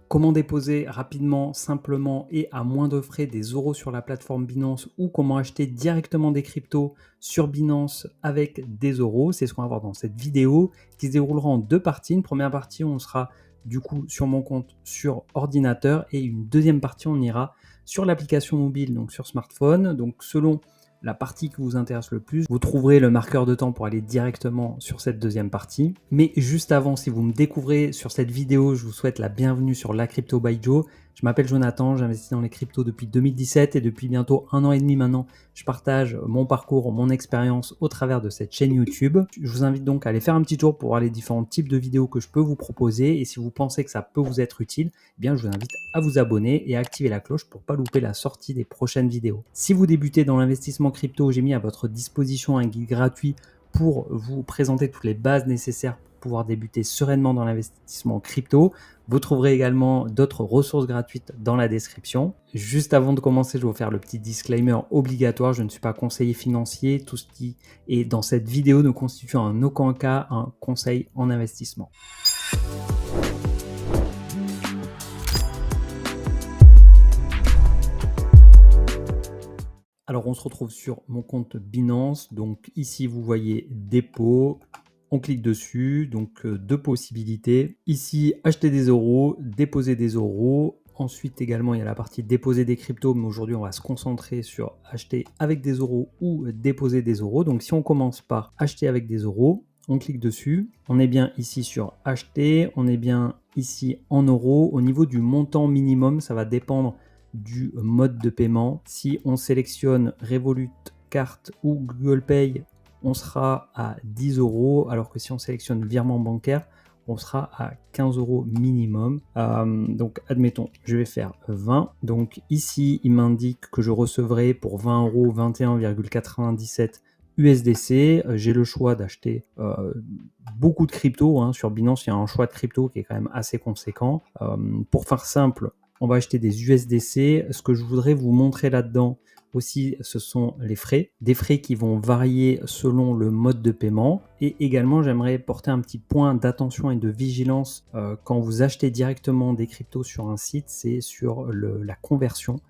Comment déposer rapidement, simplement et à moins de frais des euros sur la plateforme Binance ou comment acheter directement des cryptos sur Binance avec des euros. C'est ce qu'on va voir dans cette vidéo qui se déroulera en deux parties. Une première partie où on sera du coup sur mon compte sur ordinateur et une deuxième partie on ira sur l'application mobile, donc sur smartphone. Donc selon la partie qui vous intéresse le plus, vous trouverez le marqueur de temps pour aller directement sur cette deuxième partie. Mais juste avant, si vous me découvrez sur cette vidéo, je vous souhaite la bienvenue sur La Crypto by Joe. Je m'appelle Jonathan, j'investis dans les cryptos depuis 2017 et depuis bientôt 1 an et demi maintenant, je partage mon parcours, mon expérience au travers de cette chaîne YouTube. Je vous invite donc à aller faire un petit tour pour voir les différents types de vidéos que je peux vous proposer et si vous pensez que ça peut vous être utile, eh bien je vous invite à vous abonner et à activer la cloche pour ne pas louper la sortie des prochaines vidéos. Si vous débutez dans l'investissement crypto, j'ai mis à votre disposition un guide gratuit pour vous présenter toutes les bases nécessaires pour pouvoir débuter sereinement dans l'investissement crypto. Vous trouverez également d'autres ressources gratuites dans la description. Juste avant de commencer, je vais vous faire le petit disclaimer obligatoire. Je ne suis pas conseiller financier. Tout ce qui est dans cette vidéo ne constitue en aucun cas un conseil en investissement. Alors on se retrouve sur mon compte Binance, donc ici vous voyez dépôt, on clique dessus, donc deux possibilités. Ici acheter des euros, déposer des euros. Ensuite également il y a la partie déposer des cryptos, mais aujourd'hui on va se concentrer sur acheter avec des euros ou déposer des euros. Donc si on commence par acheter avec des euros, on clique dessus, on est bien ici sur acheter, on est bien ici en euros. Au niveau du montant minimum, ça va dépendre du mode de paiement. Si on sélectionne Revolut, carte ou Google Pay, on sera à 10 euros, alors que si on sélectionne virement bancaire, on sera à 15 euros minimum. Donc admettons, je vais faire 20. Donc ici, il m'indique que je recevrai pour 20 euros 21,97 USDC. J'ai le choix d'acheter beaucoup de crypto. Sur Binance, il y a un choix de crypto qui est quand même assez conséquent. Pour faire simple, on va acheter des USDC. Ce que je voudrais vous montrer là-dedans aussi, ce sont les frais. Des frais qui vont varier selon le mode de paiement. Et également, j'aimerais porter un petit point d'attention et de vigilance quand vous achetez directement des cryptos sur un site, c'est sur la conversion.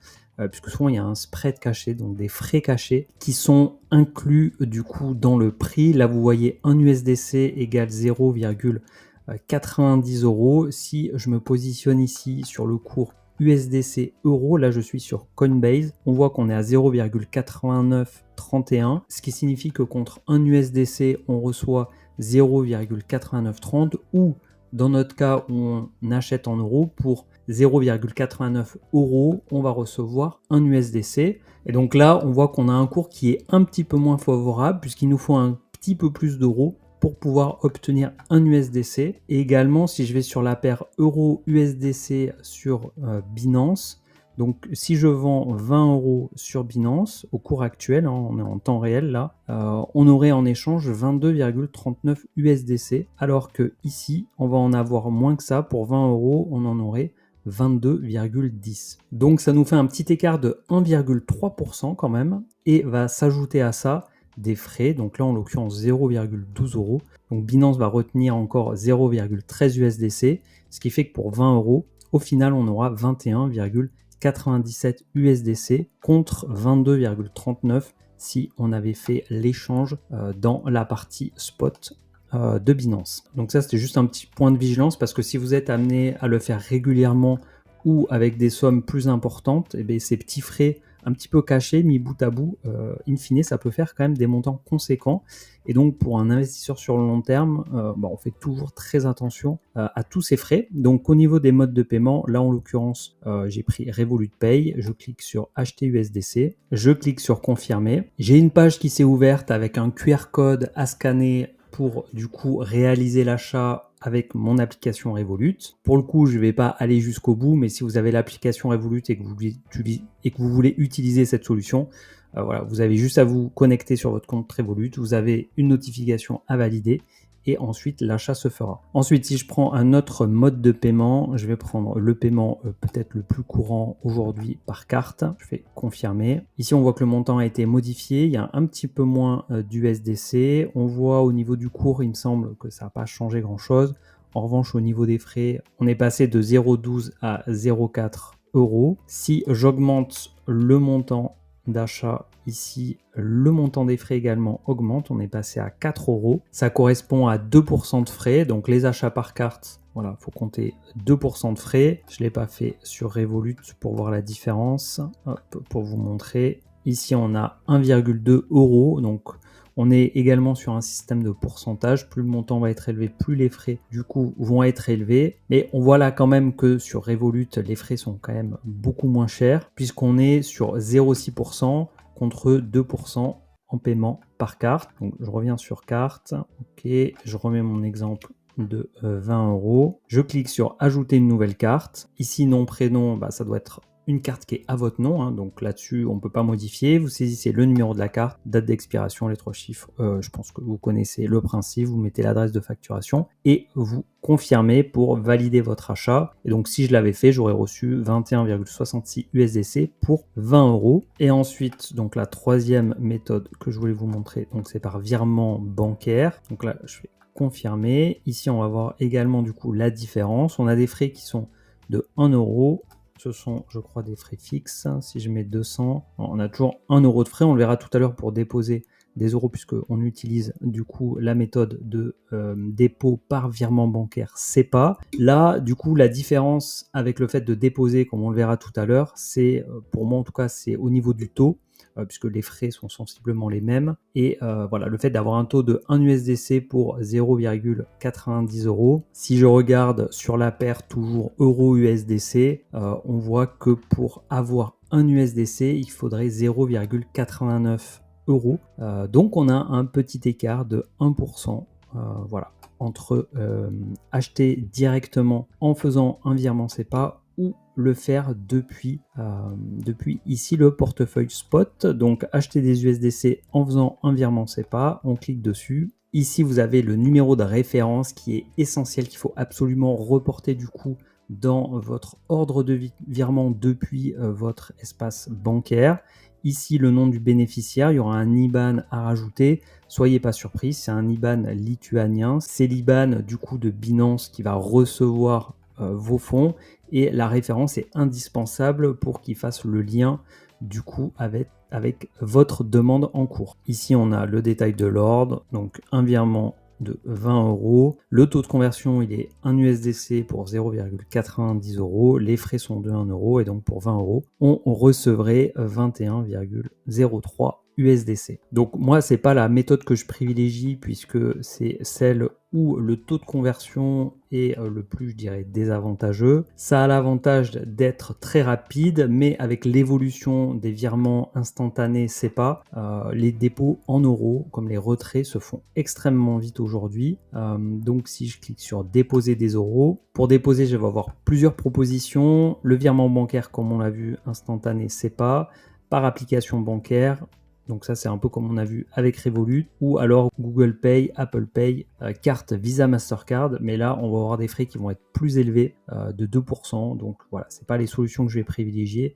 Puisque souvent il y a un spread caché, donc des frais cachés qui sont inclus du coup dans le prix. Là, vous voyez un USDC égale 0,90 euros. Si je me positionne ici sur le cours USDC euro, là je suis sur Coinbase, on voit qu'on est à 0,8931, ce qui signifie que contre un USDC, on reçoit 0,8930 ou dans notre cas où on achète en euros, pour 0,89 euros, on va recevoir un USDC. Et donc là, on voit qu'on a un cours qui est un petit peu moins favorable puisqu'il nous faut un petit peu plus d'euros pour pouvoir obtenir un USDC. Et également, si je vais sur la paire euro-USDC sur Binance, donc si je vends 20 euros sur Binance, au cours actuel, on est en temps réel là, on aurait en échange 22,39 USDC, alors que ici, on va en avoir moins que ça. Pour 20 euros, on en aurait 22,10. Donc ça nous fait un petit écart de 1,3% quand même, et va s'ajouter à ça des frais, donc là en l'occurrence 0,12 euros. Donc Binance va retenir encore 0,13 USDC, ce qui fait que pour 20 euros, au final on aura 21,97 USDC contre 22,39 si on avait fait l'échange dans la partie spot de Binance. Donc ça c'était juste un petit point de vigilance parce que si vous êtes amené à le faire régulièrement ou avec des sommes plus importantes, et bien ces petits frais un petit peu cachés, mis bout à bout, in fine, ça peut faire quand même des montants conséquents. Et donc, pour un investisseur sur le long terme, on fait toujours très attention à tous ces frais. Donc, au niveau des modes de paiement, là, en l'occurrence, j'ai pris Revolut Pay. Je clique sur Acheter USDC. Je clique sur Confirmer. J'ai une page qui s'est ouverte avec un QR code à scanner pour, du coup, réaliser l'achat avec mon application Revolut. Pour le coup, je ne vais pas aller jusqu'au bout, mais si vous avez l'application Revolut et que vous voulez utiliser cette solution, voilà, vous avez juste à vous connecter sur votre compte Revolut, vous avez une notification à valider et ensuite l'achat se fera. Ensuite, si je prends un autre mode de paiement, je vais prendre le paiement peut-être le plus courant aujourd'hui par carte. Je fais confirmer. Ici, on voit que le montant a été modifié. Il y a un petit peu moins d'USDC. On voit au niveau du cours, il me semble que ça n'a pas changé grand-chose. En revanche, au niveau des frais, on est passé de 0,12 à 0,4 euros. Si j'augmente le montant d'achat ici, le montant des frais également augmente. On est passé à 4 euros. Ça correspond à 2% de frais. Donc les achats par carte, voilà, il faut compter 2% de frais. Je ne l'ai pas fait sur Revolut pour voir la différence. Hop, pour vous montrer. Ici, on a 1,2 euros. Donc on est également sur un système de pourcentage. Plus le montant va être élevé, plus les frais du coup vont être élevés. Mais on voit là quand même que sur Revolut, les frais sont quand même beaucoup moins chers puisqu'on est sur 0,6% contre 2% en paiement par carte. Donc je reviens sur carte. Ok, je remets mon exemple de 20 euros. Je clique sur ajouter une nouvelle carte. Ici, nom, prénom, ça doit être une carte qui est à votre nom, hein, donc là-dessus on ne peut pas modifier. Vous saisissez le numéro de la carte, date d'expiration, les 3 chiffres, je pense que vous connaissez le principe, vous mettez l'adresse de facturation et vous confirmez pour valider votre achat. Et donc si je l'avais fait, j'aurais reçu 21,66 USDC pour 20 euros. Et ensuite, donc la troisième méthode que je voulais vous montrer, donc c'est par virement bancaire. Donc là, je vais confirmer. Ici, on va voir également du coup la différence. On a des frais qui sont de 1 euro. Ce sont, je crois, des frais fixes. Si je mets 200, on a toujours 1 euro de frais. On le verra tout à l'heure pour déposer des euros puisqu'on utilise du coup la méthode de dépôt par virement bancaire SEPA. Là, du coup, la différence avec le fait de déposer, comme on le verra tout à l'heure, c'est, pour moi en tout cas, c'est au niveau du taux. Puisque les frais sont sensiblement les mêmes. Et voilà, le fait d'avoir un taux de 1 USDC pour 0,90 euros. Si je regarde sur la paire toujours euro-USDC, on voit que pour avoir 1 USDC, il faudrait 0,89 euros. Donc on a un petit écart de 1%. Voilà, entre acheter directement en faisant un virement SEPA ou le faire depuis ici le portefeuille spot. Donc acheter des USDC en faisant un virement SEPA, on clique dessus. Ici vous avez le numéro de référence qui est essentiel, qu'il faut absolument reporter du coup dans votre ordre de virement depuis votre espace bancaire. Ici le nom du bénéficiaire, il y aura un IBAN à rajouter. Soyez pas surpris, c'est un IBAN lituanien. C'est l'IBAN du coup de Binance qui va recevoir vos fonds et la référence est indispensable pour qu'il fasse le lien du coup avec votre demande en cours. Ici on a le détail de l'ordre, donc un virement de 20 euros. Le taux de conversion il est 1 USDC pour 0,90 euros. Les frais sont de 1 euro et donc pour 20 euros on recevrait 21,03 USDC. Donc moi c'est pas la méthode que je privilégie puisque c'est celle où le taux de conversion est le plus, je dirais, désavantageux. Ça a l'avantage d'être très rapide, mais avec l'évolution des virements instantanés SEPA, les dépôts en euros, comme les retraits, se font extrêmement vite aujourd'hui. Donc si je clique sur déposer des euros, pour déposer, je vais avoir plusieurs propositions. Le virement bancaire, comme on l'a vu, instantané SEPA, par application bancaire. Donc ça, c'est un peu comme on a vu avec Revolut, ou alors Google Pay, Apple Pay, carte Visa Mastercard. Mais là, on va avoir des frais qui vont être plus élevés de 2%. Donc voilà, c'est pas les solutions que je vais privilégier,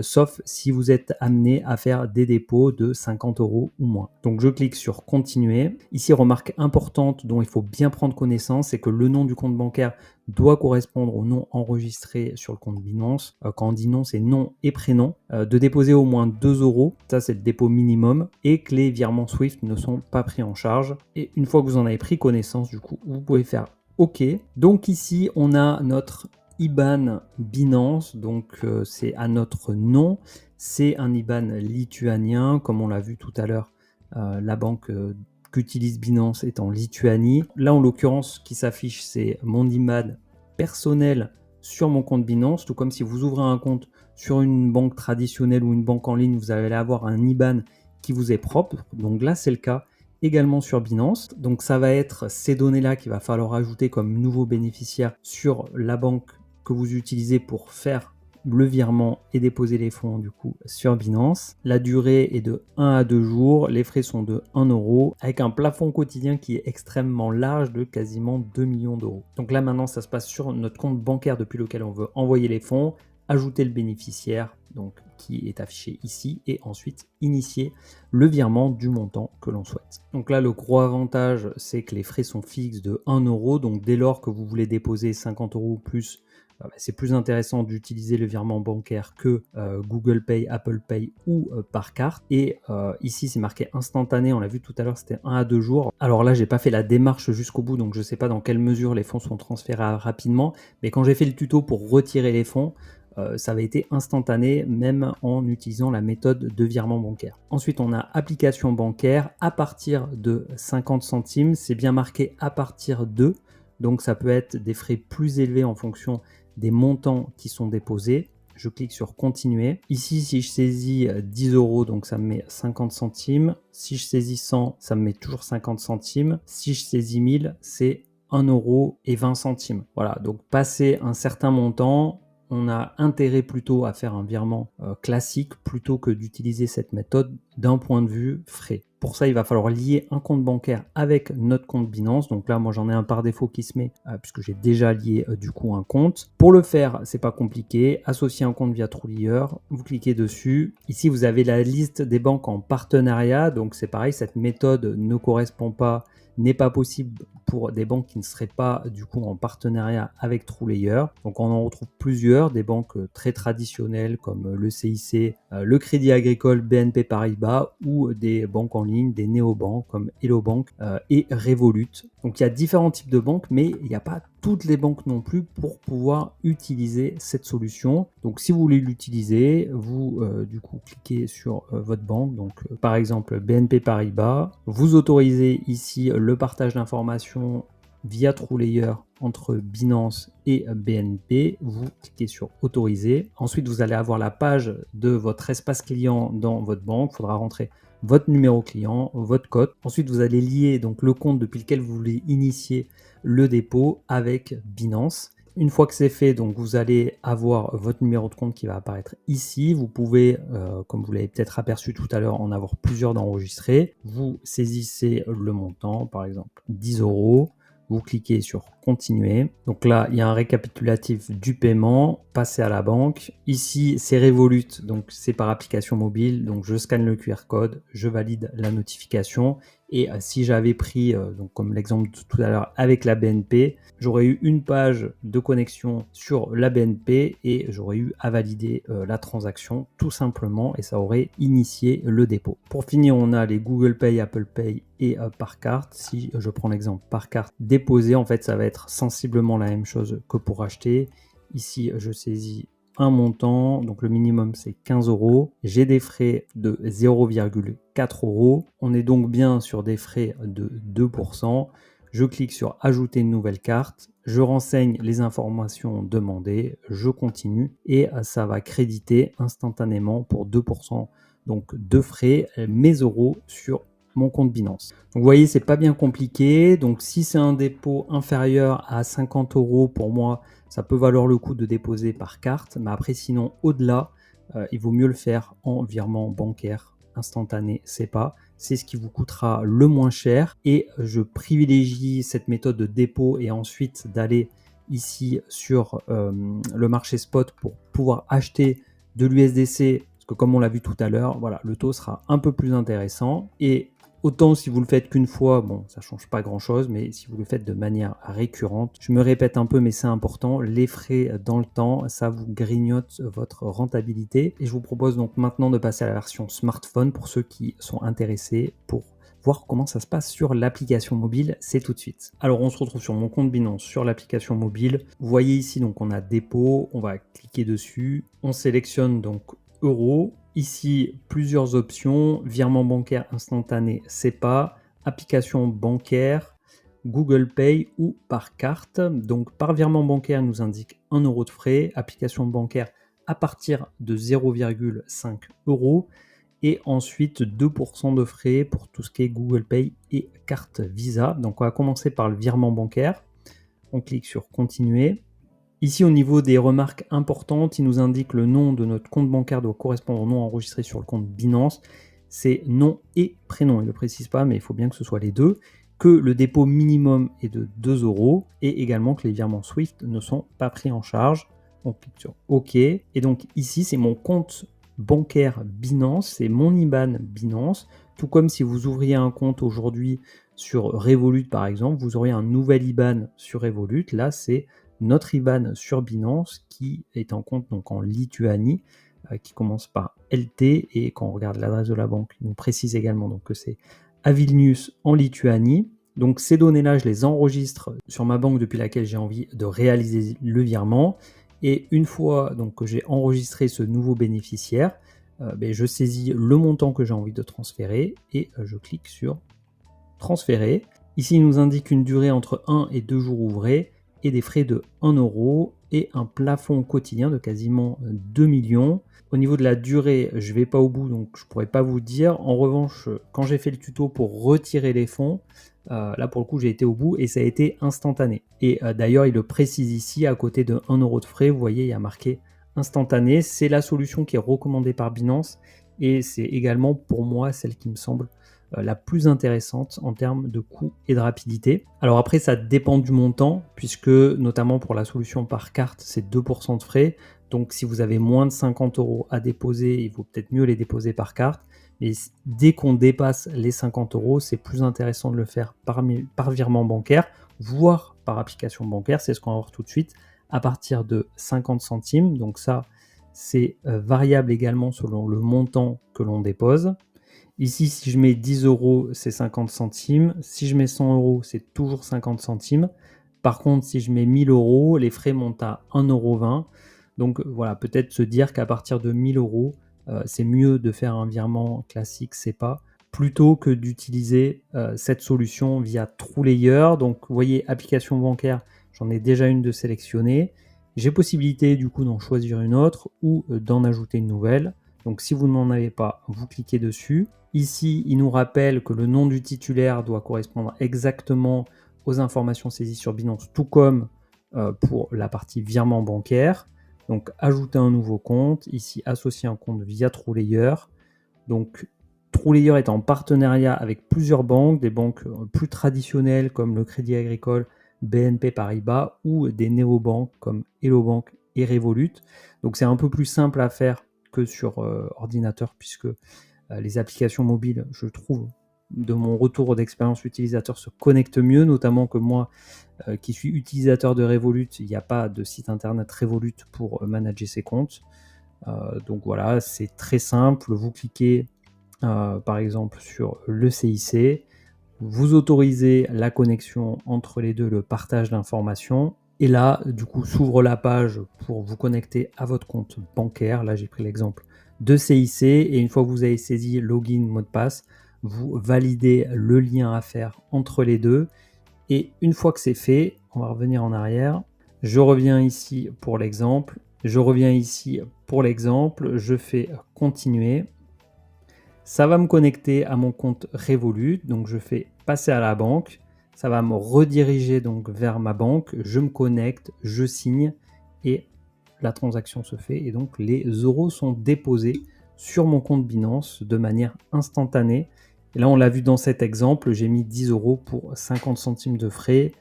sauf si vous êtes amené à faire des dépôts de 50 euros ou moins. Donc je clique sur continuer. Ici, remarque importante dont il faut bien prendre connaissance, c'est que le nom du compte bancaire doit correspondre au nom enregistré sur le compte Binance. Quand on dit nom, c'est nom et prénom. De déposer au moins 2 euros, ça c'est le dépôt minimum, et que les virements Swift ne sont pas pris en charge. Et une fois que vous en avez pris connaissance, du coup, vous pouvez faire OK. Donc ici, on a notre IBAN Binance, donc c'est à notre nom. C'est un IBAN lituanien, comme on l'a vu tout à l'heure, la banque qu'utilise Binance est en Lituanie. Là, en l'occurrence, ce qui s'affiche, c'est mon IBAN personnel sur mon compte Binance, tout comme si vous ouvrez un compte sur une banque traditionnelle ou une banque en ligne, vous allez avoir un IBAN qui vous est propre. Donc là, c'est le cas également sur Binance. Donc ça va être ces données-là qu'il va falloir ajouter comme nouveau bénéficiaire sur la banque que vous utilisez pour faire le virement et déposer les fonds du coup sur Binance. La durée est de 1 à 2 jours, les frais sont de 1 euro avec un plafond quotidien qui est extrêmement large de quasiment 2 millions d'euros. Donc là maintenant ça se passe sur notre compte bancaire depuis lequel on veut envoyer les fonds, ajouter le bénéficiaire, donc qui est affiché ici, et ensuite initier le virement du montant que l'on souhaite. Donc là, le gros avantage, c'est que les frais sont fixes de 1 euro, donc dès lors que vous voulez déposer 50 euros ou plus, c'est plus intéressant d'utiliser le virement bancaire que Google Pay, Apple Pay ou par carte. Et ici, c'est marqué instantané. On l'a vu tout à l'heure, c'était 1 à 2 jours. Alors là, j'ai pas fait la démarche jusqu'au bout, donc je sais pas dans quelle mesure les fonds sont transférés rapidement. Mais quand j'ai fait le tuto pour retirer les fonds, ça avait été instantané, même en utilisant la méthode de virement bancaire. Ensuite, on a application bancaire à partir de 50 centimes. C'est bien marqué à partir de. Donc ça peut être des frais plus élevés en fonction des montants qui sont déposés. Je clique sur continuer. Ici, si je saisis 10 euros, donc ça me met 50 centimes. Si je saisis 100, ça me met toujours 50 centimes. Si je saisis 1000, c'est 1 euro et 20 centimes. Voilà, donc passer un certain montant, on a intérêt plutôt à faire un virement classique plutôt que d'utiliser cette méthode d'un point de vue frais. Pour ça, il va falloir lier un compte bancaire avec notre compte Binance. Donc là, moi, j'en ai un par défaut qui se met puisque j'ai déjà lié du coup un compte. Pour le faire, c'est pas compliqué. Associer un compte via Trulier. Vous cliquez dessus. Ici, vous avez la liste des banques en partenariat. Donc c'est pareil, cette méthode ne correspond pas, n'est pas possible pour des banques qui ne seraient pas du coup en partenariat avec Trulier. Donc on en retrouve plusieurs, des banques très traditionnelles comme le CIC, le Crédit Agricole, BNP Paribas, ou des banques en ligne, des néobanques comme Hello Bank et Revolut. Donc il y a différents types de banques, mais il n'y a pas toutes les banques non plus pour pouvoir utiliser cette solution. Donc si vous voulez l'utiliser, vous du coup cliquez sur votre banque, donc par exemple BNP Paribas, vous autorisez ici le partage d'informations via Trulier entre Binance et BNP, vous cliquez sur autoriser. Ensuite, vous allez avoir la page de votre espace client dans votre banque. Il faudra rentrer votre numéro client, votre code. Ensuite, vous allez lier donc le compte depuis lequel vous voulez initier le dépôt avec Binance. Une fois que c'est fait, donc vous allez avoir votre numéro de compte qui va apparaître ici. Vous pouvez, comme vous l'avez peut-être aperçu tout à l'heure, en avoir plusieurs d'enregistrés. Vous saisissez le montant, par exemple 10 euros. Vous cliquez sur continuer. Donc là, il y a un récapitulatif du paiement. Passez à la banque. Ici, c'est Revolut, donc c'est par application mobile. Donc je scanne le QR code, je valide la notification. Et si j'avais pris, donc comme l'exemple de tout à l'heure avec la BNP, j'aurais eu une page de connexion sur la BNP et j'aurais eu à valider la transaction tout simplement et ça aurait initié le dépôt. Pour finir, on a les Google Pay, Apple Pay et par carte. Si je prends l'exemple par carte déposée, en fait, ça va être sensiblement la même chose que pour acheter. Ici, je saisis un montant, donc le minimum c'est 15 euros. J'ai des frais de 0,4 euros. On est donc bien sur des frais de 2%. Je clique sur ajouter une nouvelle carte. Je renseigne les informations demandées. Je continue et ça va créditer instantanément pour 2%. Donc de frais mes euros sur mon compte Binance. Donc vous voyez, c'est pas bien compliqué. Donc si c'est un dépôt inférieur à 50 euros pour moi, ça peut valoir le coup de déposer par carte. Mais après, sinon, au-delà, il vaut mieux le faire en virement bancaire instantané SEPA. C'est ce qui vous coûtera le moins cher. Et je privilégie cette méthode de dépôt et ensuite d'aller ici sur le marché spot pour pouvoir acheter de l'USDC. Parce que comme on l'a vu tout à l'heure, voilà, le taux sera un peu plus intéressant. Et autant si vous le faites qu'une fois, bon, ça change pas grand chose, mais si vous le faites de manière récurrente, je me répète un peu, mais c'est important, les frais dans le temps, ça vous grignote votre rentabilité. Et je vous propose donc maintenant de passer à la version smartphone pour ceux qui sont intéressés pour voir comment ça se passe sur l'application mobile, c'est tout de suite. Alors on se retrouve sur mon compte Binance sur l'application mobile. Vous voyez ici, donc on a dépôt, on va cliquer dessus, on sélectionne donc euros. Ici, plusieurs options, virement bancaire instantané SEPA, application bancaire, Google Pay ou par carte. Donc par virement bancaire, il nous indique 1 euro de frais, application bancaire à partir de 0,5 euros et ensuite 2% de frais pour tout ce qui est Google Pay et carte Visa. Donc on va commencer par le virement bancaire. On clique sur continuer. Ici, au niveau des remarques importantes, il nous indique le nom de notre compte bancaire doit correspondre au nom enregistré sur le compte Binance. C'est nom et prénom. Il ne le précise pas, mais il faut bien que ce soit les deux. Que le dépôt minimum est de 2 euros et également que les virements Swift ne sont pas pris en charge. On clique sur OK. Et donc ici, c'est mon compte bancaire Binance, c'est mon IBAN Binance. Tout comme si vous ouvriez un compte aujourd'hui sur Revolut par exemple, vous auriez un nouvel IBAN sur Revolut. Là, c'est notre IBAN sur Binance qui est en compte donc en Lituanie, qui commence par LT, et quand on regarde l'adresse de la banque, il nous précise également donc que c'est à Vilnius en Lituanie. Donc ces données-là, je les enregistre sur ma banque depuis laquelle j'ai envie de réaliser le virement. Et une fois donc que j'ai enregistré ce nouveau bénéficiaire, je saisis le montant que j'ai envie de transférer et je clique sur transférer. Ici, il nous indique une durée entre 1 et 2 jours ouvrés et des frais de 1 euro et un plafond quotidien de quasiment 2 millions. Au niveau de la durée, je ne vais pas au bout, donc je ne pourrais pas vous dire. En revanche, quand j'ai fait le tuto pour retirer les fonds, là pour le coup j'ai été au bout et ça a été instantané. Et d'ailleurs il le précise ici, à côté de 1 euro de frais, vous voyez il y a marqué instantané. C'est la solution qui est recommandée par Binance et c'est également pour moi celle qui me semble la plus intéressante en termes de coût et de rapidité. Alors après ça dépend du montant, puisque notamment pour la solution par carte c'est 2% de frais. Donc si vous avez moins de 50 euros à déposer, il vaut peut-être mieux les déposer par carte. Mais dès qu'on dépasse les 50 euros, c'est plus intéressant de le faire par virement bancaire, voire par application bancaire. C'est ce qu'on va voir tout de suite, à partir de 50 centimes. Donc ça, c'est variable également selon le montant que l'on dépose. Ici, si je mets 10 euros, c'est 50 centimes. Si je mets 100 euros, c'est toujours 50 centimes. Par contre, si je mets 1000 euros, les frais montent à 1,20 euro. Donc voilà, peut-être se dire qu'à partir de 1000 euros, c'est mieux de faire un virement classique SEPA plutôt que d'utiliser cette solution via TrueLayer. Donc vous voyez, application bancaire, j'en ai déjà une de sélectionnée. J'ai possibilité du coup d'en choisir une autre ou d'en ajouter une nouvelle. Donc si vous n'en avez pas, vous cliquez dessus. Ici, il nous rappelle que le nom du titulaire doit correspondre exactement aux informations saisies sur Binance, tout comme pour la partie virement bancaire. Donc ajouter un nouveau compte, ici associer un compte via TrueLayer. Donc TrueLayer est en partenariat avec plusieurs banques, des banques plus traditionnelles comme le Crédit Agricole, BNP Paribas, ou des néobanques comme Hello Bank et Revolut. Donc c'est un peu plus simple à faire que sur ordinateur, puisque les applications mobiles, je trouve, de mon retour d'expérience utilisateur, se connectent mieux, notamment que moi qui suis utilisateur de Revolut, il n'y a pas de site internet Revolut pour manager ses comptes. Donc voilà, c'est très simple. Vous cliquez par exemple sur le CIC, vous autorisez la connexion entre les deux, le partage d'informations. Et là, du coup, s'ouvre la page pour vous connecter à votre compte bancaire. Là, j'ai pris l'exemple de CIC. Et une fois que vous avez saisi login, mot de passe, vous validez le lien à faire entre les deux. Et une fois que c'est fait, on va revenir en arrière. Je reviens ici pour l'exemple. Je reviens ici pour l'exemple. Je fais continuer. Ça va me connecter à mon compte Revolut. Donc je fais passer à la banque. Ça va me rediriger donc vers ma banque. Je me connecte, je signe et la transaction se fait. Et donc les euros sont déposés sur mon compte Binance de manière instantanée. Et là, on l'a vu dans cet exemple, j'ai mis 10 euros pour 50 centimes de frais.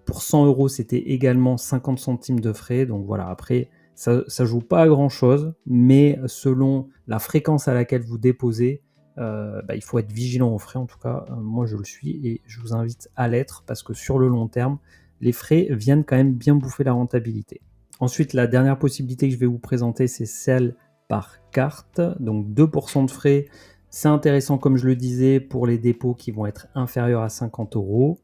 Pour 100 euros, c'était également 50 centimes de frais. Donc voilà, après, ça ne joue pas à grand-chose, mais selon la fréquence à laquelle vous déposez, il faut être vigilant aux frais. En tout cas, moi, je le suis et je vous invite à l'être parce que sur le long terme, les frais viennent quand même bien bouffer la rentabilité. Ensuite, la dernière possibilité que je vais vous présenter, c'est celle par carte. Donc 2% de frais. C'est intéressant, comme je le disais, pour les dépôts qui vont être inférieurs à 50 euros.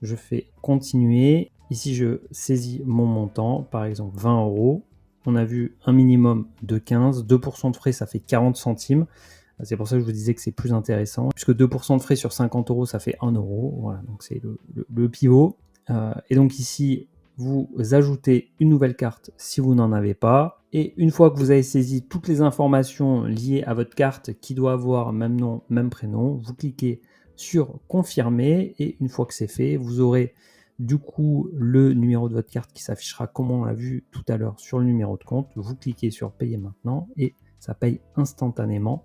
Je fais continuer. Ici, je saisis mon montant, par exemple 20 euros. On a vu un minimum de 15. 2% de frais, ça fait 40 centimes. C'est pour ça que je vous disais que c'est plus intéressant. Puisque 2% de frais sur 50 euros, ça fait 1 euro. Voilà, donc c'est le pivot. Et donc ici, vous ajoutez une nouvelle carte si vous n'en avez pas. Et une fois que vous avez saisi toutes les informations liées à votre carte qui doit avoir même nom, même prénom, vous cliquez sur confirmer et une fois que c'est fait, vous aurez du coup le numéro de votre carte qui s'affichera comme on l'a vu tout à l'heure sur le numéro de compte. Vous cliquez sur payer maintenant et ça paye instantanément.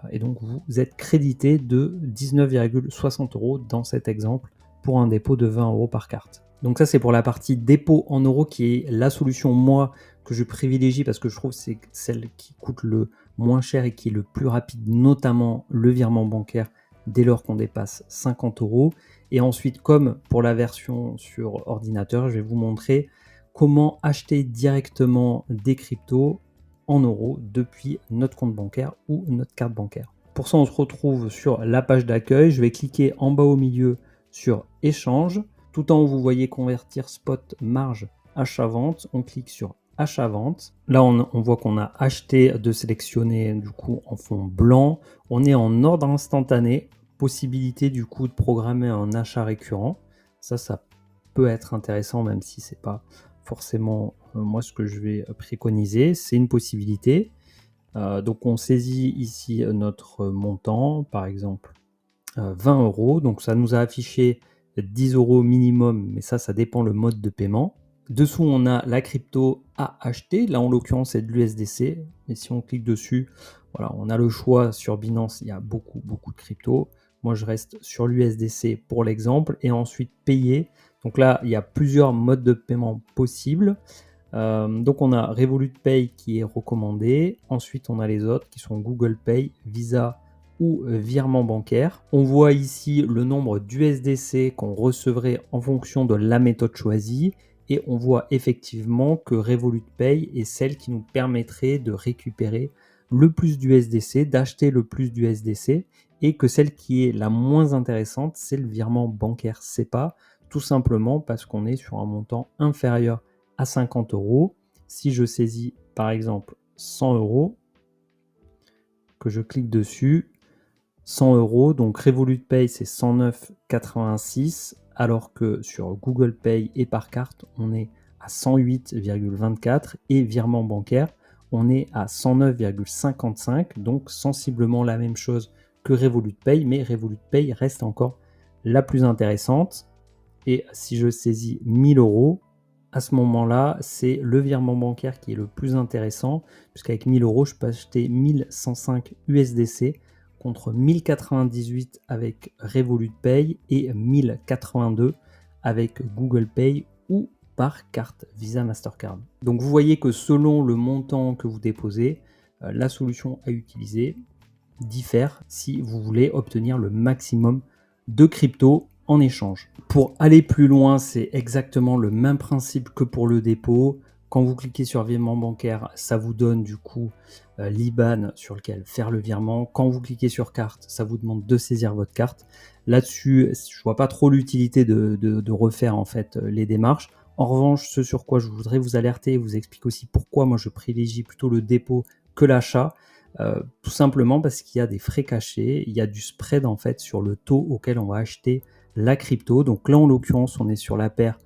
Et donc vous êtes crédité de 19,60 euros dans cet exemple pour un dépôt de 20 euros par carte. Donc ça c'est pour la partie dépôt en euros qui est la solution moi que je privilégie parce que je trouve que c'est celle qui coûte le moins cher et qui est le plus rapide, notamment le virement bancaire dès lors qu'on dépasse 50 euros. Et ensuite, comme pour la version sur ordinateur, je vais vous montrer comment acheter directement des cryptos en euros depuis notre compte bancaire ou notre carte bancaire. Pour ça, on se retrouve sur la page d'accueil. Je vais cliquer en bas au milieu sur échange. Tout en haut, vous voyez convertir spot, marge, achat-vente. On clique sur achat-vente. Là, on voit qu'on a acheté de sélectionner du coup en fond blanc. On est en ordre instantané. Possibilité du coup de programmer un achat récurrent. Ça peut être intéressant même si c'est pas forcément moi ce que je vais préconiser. C'est une possibilité. Donc on saisit ici notre montant, par exemple 20 euros. Donc ça nous a affiché 10 euros minimum, mais ça dépend le mode de paiement. Dessous, on a la crypto à acheter. Là, en l'occurrence, c'est de l'USDC. Et si on clique dessus, voilà, on a le choix sur Binance. Il y a beaucoup de crypto. Moi, je reste sur l'USDC pour l'exemple. Et ensuite, payer. Donc là, il y a plusieurs modes de paiement possibles. Donc on a Revolut Pay qui est recommandé. Ensuite, on a les autres qui sont Google Pay, Visa ou virement bancaire. On voit ici le nombre d'USDC qu'on recevrait en fonction de la méthode choisie. Et on voit effectivement que Revolut Pay est celle qui nous permettrait de récupérer le plus d'USDC, d'acheter le plus d'USDC, et que celle qui est la moins intéressante, c'est le virement bancaire SEPA, tout simplement parce qu'on est sur un montant inférieur à 50 euros. Si je saisis par exemple 100 euros, que je clique dessus, 100 euros, donc Revolut Pay c'est 109,86, alors que sur Google Pay et par carte, on est à 108,24 et virement bancaire, on est à 109,55, donc sensiblement la même chose que Revolut Pay, mais Revolut Pay reste encore la plus intéressante. Et si je saisis 1000 euros, à ce moment-là, c'est le virement bancaire qui est le plus intéressant, puisqu'avec 1000 euros, je peux acheter 1105 USDC contre 1098 avec Revolut Pay et 1082 avec Google Pay ou par carte Visa Mastercard. Donc vous voyez que selon le montant que vous déposez, la solution à utiliser diffère si vous voulez obtenir le maximum de crypto en échange. Pour aller plus loin, c'est exactement le même principe que pour le dépôt. Quand vous cliquez sur virement bancaire, ça vous donne du coup l'IBAN sur lequel faire le virement. Quand vous cliquez sur carte, ça vous demande de saisir votre carte. Là-dessus, je vois pas trop l'utilité de refaire en fait les démarches. En revanche, ce sur quoi je voudrais vous alerter et vous explique aussi pourquoi moi je privilégie plutôt le dépôt que l'achat. Tout simplement parce qu'il y a des frais cachés, il y a du spread en fait sur le taux auquel on va acheter la crypto. Donc là en l'occurrence on est sur la paire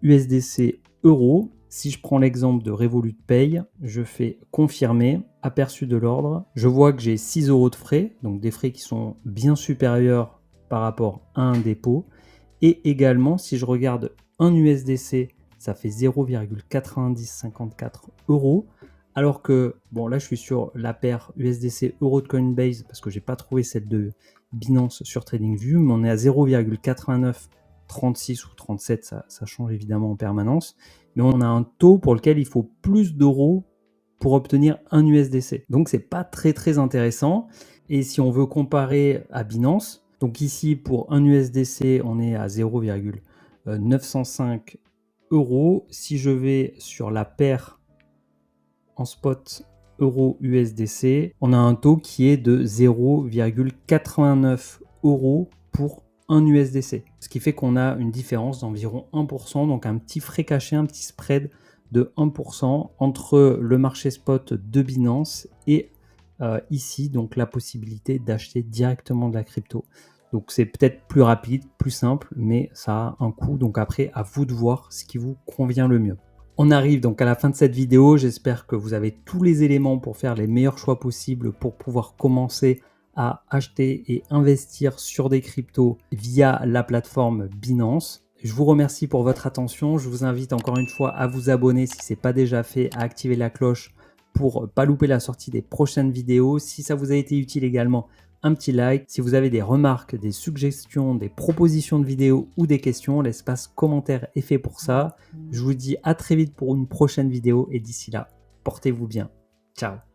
USDC euro. Si je prends l'exemple de Revolut Pay, je fais confirmer, aperçu de l'ordre, je vois que j'ai 6 euros de frais, donc des frais qui sont bien supérieurs par rapport à un dépôt. Et également si je regarde un USDC, ça fait 0,9054 euros. Alors que, bon là je suis sur la paire USDC euro de Coinbase parce que j'ai pas trouvé celle de Binance sur TradingView, mais on est à 0,8936 ou 37, ça change évidemment en permanence. Mais on a un taux pour lequel il faut plus d'euros pour obtenir un USDC. Donc c'est pas très intéressant. Et si on veut comparer à Binance, donc ici pour un USDC on est à 0,905 euros. Si je vais sur la paire en spot euro USDC, on a un taux qui est de 0,89 euros pour un USDC. Ce qui fait qu'on a une différence d'environ 1%, donc un petit frais caché, un petit spread de 1% entre le marché spot de Binance et ici, donc la possibilité d'acheter directement de la crypto. Donc c'est peut-être plus rapide, plus simple, mais ça a un coût. Donc après, à vous de voir ce qui vous convient le mieux. On arrive donc à la fin de cette vidéo, j'espère que vous avez tous les éléments pour faire les meilleurs choix possibles pour pouvoir commencer à acheter et investir sur des cryptos via la plateforme Binance. Je vous remercie pour votre attention, je vous invite encore une fois à vous abonner si ce n'est pas déjà fait, à activer la cloche pour ne pas louper la sortie des prochaines vidéos. Si ça vous a été utile également, un petit like. Si vous avez des remarques, des suggestions, des propositions de vidéos ou des questions, l'espace commentaire est fait pour ça. Je vous dis à très vite pour une prochaine vidéo et d'ici là, portez-vous bien. Ciao.